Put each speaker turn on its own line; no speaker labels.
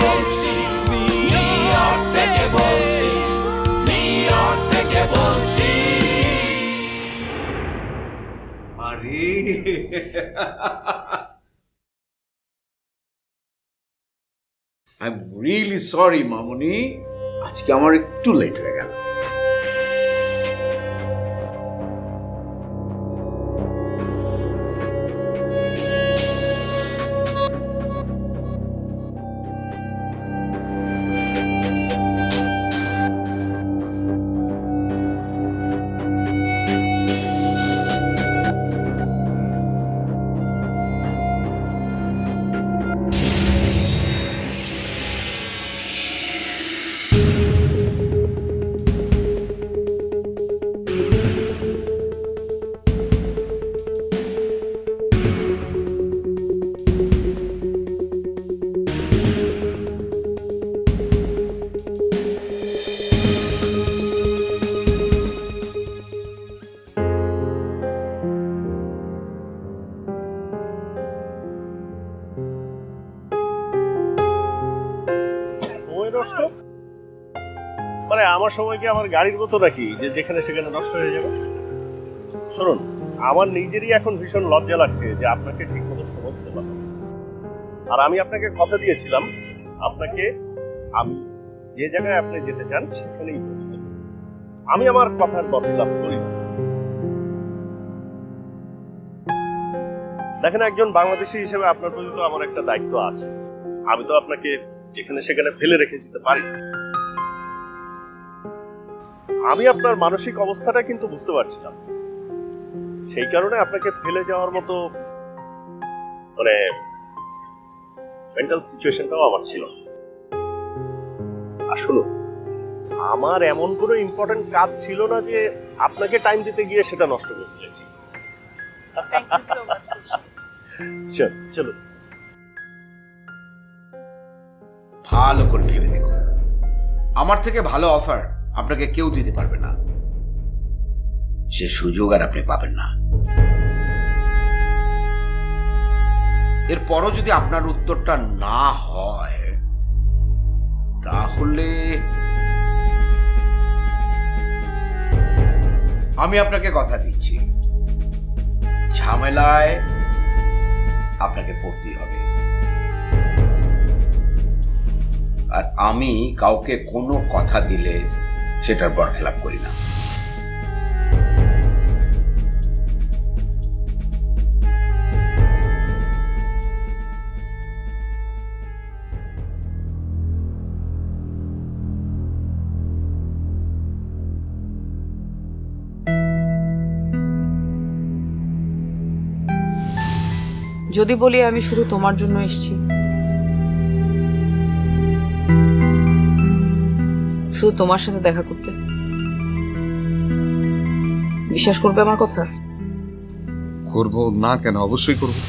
বলছি, new York থেকে বলছি, নিউ ইয়র্ক থেকে বলছি।
আরে আই এম রিয়েলি সরি মামুনি, আজকে আমার একটু লেট হয়ে গেল।
মানে আমার সময় কি আমার গাড়ির মতো নাকি যে যেখানে সেখানে নষ্ট হয়ে যাবে? শুনুন, আমার নিজেরই এখন ভীষণ লজ্জা লাগছে যে আপনাকে ঠিক মতো সময় দিতে পারবো না। আর আমি আপনাকে কথা দিয়েছিলাম, আপনাকে আমি যে জায়গায় আপনি যেতে চান সেখানেই পৌঁছে দেব। আমি আমার কথার বদলাপ করি না। দেখেন, একজন বাংলাদেশী হিসেবে আপনার প্রতি তো আমার একটা দায়িত্ব আছে। আমি তো আপনাকে যেখানে সেখানে ফেলে রেখে দিতে পারি না। আমি আপনার মানসিক অবস্থাটা কিন্তু বুঝতে পারছিলাম, সেই কারণে আপনাকে ফেলে যাওয়ার মতো মানে মেন্টাল সিচুয়েশনটাও আমার ছিল। আর শুনুন, আমার এমন কোনো ইম্পর্টেন্ট কাজ ছিল না যে আপনাকে টাইম দিতে গিয়ে সেটা নষ্ট করে ফেলেছি। চলো
ভালো করে ভেবে দেখুন, আমার থেকে ভালো অফার আপনাকে কেউ দিতে পারবে না, সে সুযোগ আর আপনি পাবেন না। এরপরও যদি আপনার উত্তরটা না হয় তাহলে আমি আপনাকে কথা দিচ্ছি, ঝামেলায় আপনাকে পড়তেই হবে। আর আমি কাউকে কোনো কথা দিলে সেটার বরখেলাপ করি না।
যদি বলি আমি শুধু তোমার জন্য এসেছি, শুধু তোমার সাথে দেখা করতে, বিশ্বাস করবে আমার কথা?
করবো না কেন, অবশ্যই করবো।